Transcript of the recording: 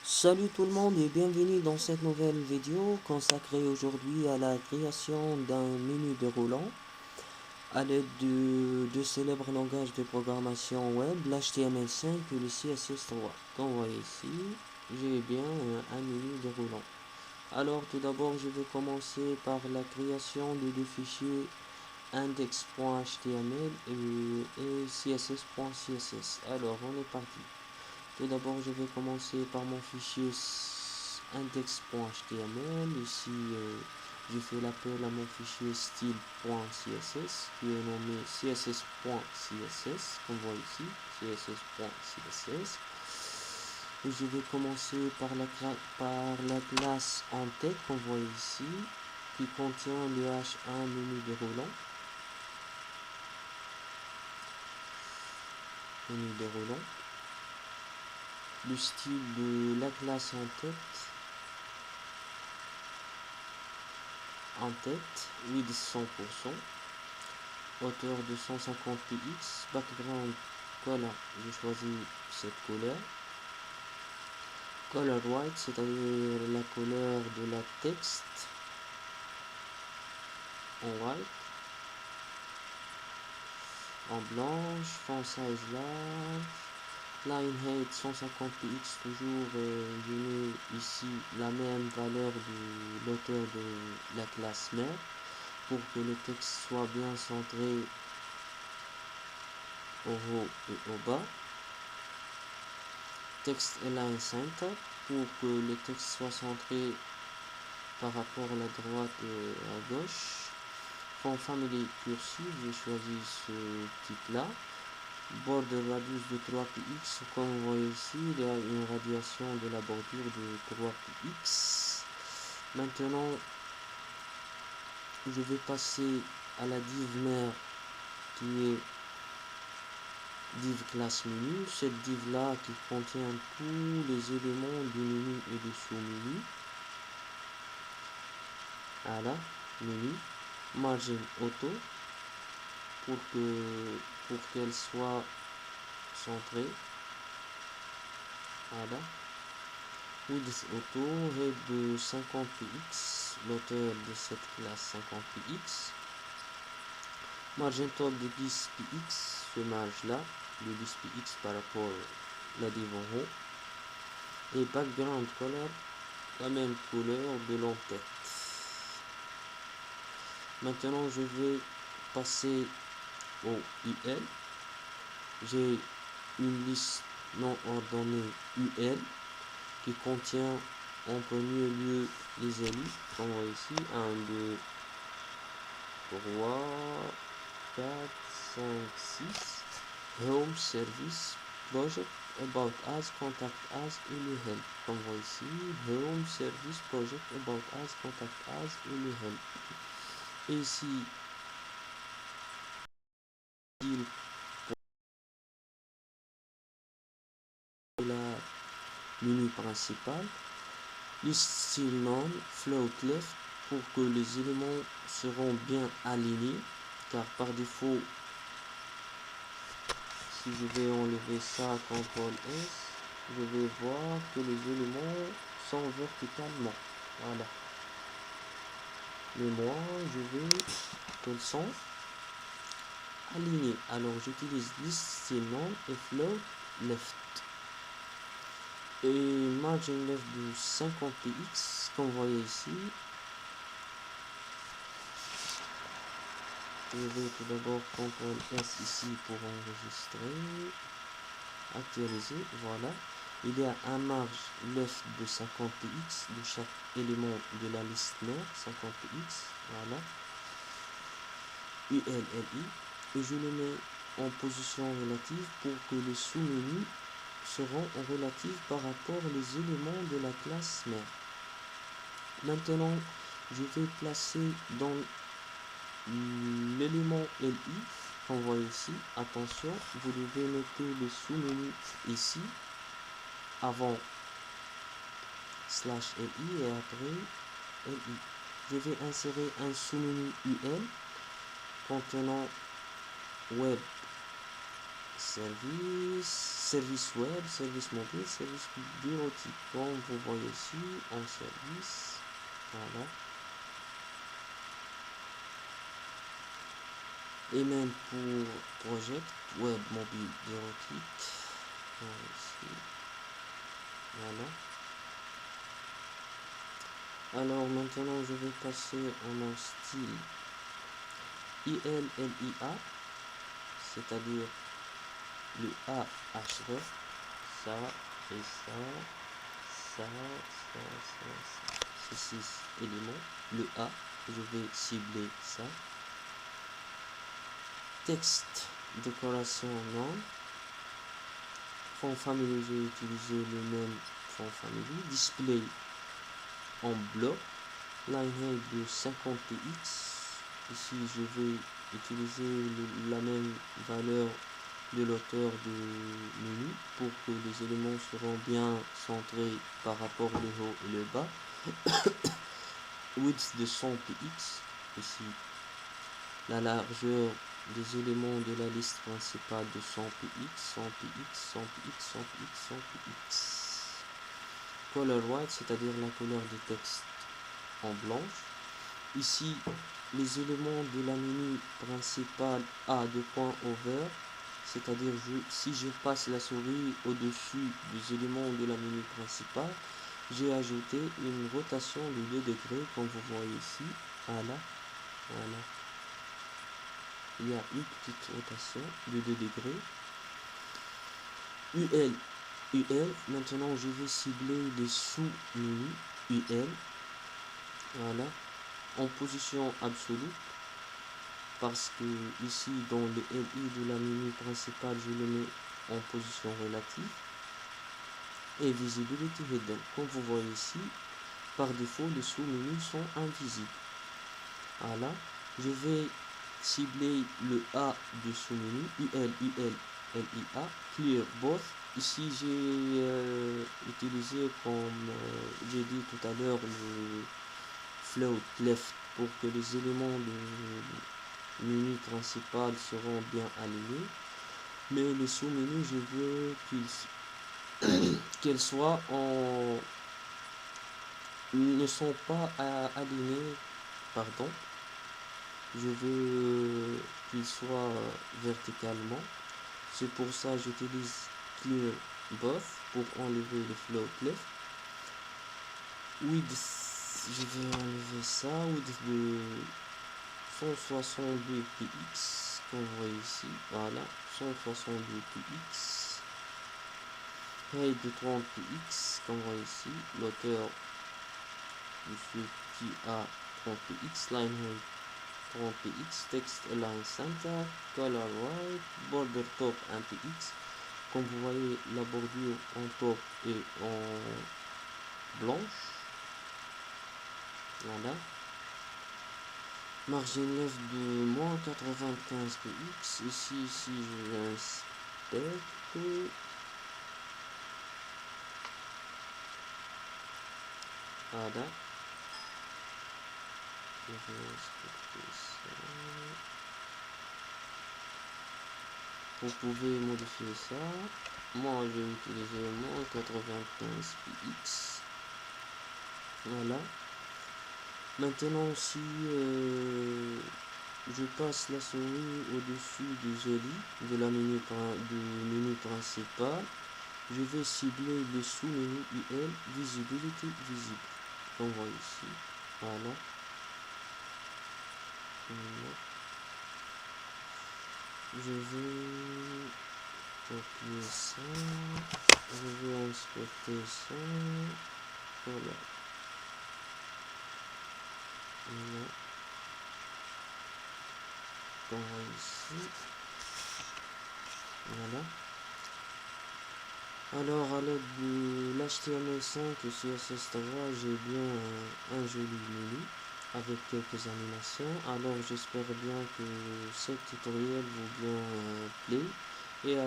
Salut tout le monde et bienvenue dans cette nouvelle vidéo consacrée aujourd'hui à la création d'un menu déroulant à l'aide de deux célèbres langages de programmation web, l'HTML5 et le CSS3. Comme vous voyez ici, j'ai bien un menu déroulant. Alors tout d'abord, je vais commencer par la création de deux fichiers index.html et css.css. Alors on est parti. Tout d'abord, je vais commencer par mon fichier index.html. Ici, je fais l'appel à mon fichier style.css qui est nommé css.css, comme vous voyez ici, css.css. Et je vais commencer par la classe entête, comme vous voyez ici, qui contient le H1 menu déroulant. Menu déroulant. Le style de la classe en tête, width 100%, hauteur de 150 px, background color, j'ai choisi cette couleur, color white, c'est-à-dire la couleur de la texte en white, en blanche, font size large, line height 150 px, toujours je mets ici la même valeur de l'auteur de la classe mère pour que le texte soit bien centré au haut et au bas. Text align center pour que le texte soit centré par rapport à la droite et à gauche. Font family cursive, j'ai choisi ce type là. Border radius de 3 px, comme vous voyez ici, il y a une radiation de la bordure de 3 px. Maintenant, je vais passer à la div mère qui est div classe menu. Cette div là qui contient tous les éléments du menu et du sous-menu. Voilà, menu, margin auto pour qu'elle soit centrée. Voilà. Width auto, head de 50 px, l'auteur de cette classe 50 px. Margin top de 10 px, ce marge là, de 10 px par rapport à la div en haut. Et background color, la même couleur de l'entête. Maintenant, je vais passer au UL. J'ai une liste non ordonnée UL qui contient en premier lieu les élites. On voit ici 1, 2, 3, 4, 5, 6. Home, service, project, about us, contact us et le help. Comme on voit ici, home, service, project, about us, contact us et le help. Et ici, la menu principal, list style none, float left pour que les éléments seront bien alignés, car par défaut, si je vais enlever ça, CTRL S, je vais voir que les éléments sont verticalement. Voilà. Mais moi, je veux qu'elles sont alignées. Alors, j'utilise list style none et float left. Et margin left de 50 px, comme vous voyez ici. Je vais tout d'abord CTRL S ici pour enregistrer, actualiser, voilà. Il y a un marge left de 50 px de chaque élément de la liste mère, 50 px, voilà. ULLI, et je le mets en position relative pour que les sous-menus seront en relative par rapport aux éléments de la classe mère. Maintenant, je vais placer dans l'élément LI, qu'on voit ici. Attention, vous devez noter le sous-menu ici, avant /LI et après LI. Je vais insérer un sous-menu UL contenant web service web, service mobile, service bureautique. Comme vous voyez ici, en service, voilà. Et même pour project web mobile bureautique, ici, voilà. Alors maintenant je vais passer en un style ILLIA, c'est-à-dire le AHR, ça et ça, c'est 6 éléments. Le A, je vais cibler ça. Texte, décoration, non. Fond family, j'ai utilisé le même fond family. Display en bloc. Line height de 50 px. Ici, je vais utiliser la même valeur de l'auteur de menu pour que les éléments seront bien centrés par rapport le haut et le bas. Width de 100 px. Ici, la largeur des éléments de la liste principale de 100 px, 100 px, 100 px, 100 px, 100 px. Color white, c'est-à-dire la couleur du texte en blanche. Ici, les éléments de la menu principale A de point over, c'est-à-dire si je passe la souris au-dessus des éléments de la menu principale, j'ai ajouté une rotation de 2 degrés, comme vous voyez ici. Voilà. Il y a une petite rotation de 2 degrés. UL, maintenant je vais cibler les sous-menus UL. Voilà. En position absolue. Parce que ici, dans le LI de la menu principale, je le mets en position relative. Et Visibility Hidden. Comme vous voyez ici, par défaut, les sous-menus sont invisibles. Voilà. Je vais cibler le A du sous-menu, UL, LIA, Clear Both. Ici, j'ai utilisé, comme j'ai dit tout à l'heure, le float left pour que les éléments du menu principal seront bien alignés. Mais les sous-menus, je veux qu'ils soient ne sont pas alignés, pardon. Je veux qu'ils soient verticalement. C'est pour ça que j'utilise Clear Both pour enlever le float left. Width, je vais enlever ça. Width de 162 px, comme vous voyez ici. Voilà, 162 px. Height de 30 px, comme vous voyez ici. L'auteur de ce qui a 30 px. Line height 30 px, text align center, color white, border top 1 px. Comme vous voyez, la bordure en top est en blanche. Voilà. Margin left de moins 95 px. Ici, je l'inspecte. Voilà. Je vais inspecter ça. Vous pouvez modifier ça. Moi, je vais utiliser moins 95 px. Voilà. Maintenant, si je passe la souris au-dessus du joli de la menu principal, je vais cibler le sous-menu UL Visibility Visible. On voit ici. Voilà. Je vais copier ça. Je vais inspecter ça. Voilà. On voit ici. Voilà. Alors, à l'aide de l'HTML5 et CSS3, j'ai bien un joli menu avec quelques animations. Alors, j'espère bien que ce tutoriel vous bien plaît. Et à la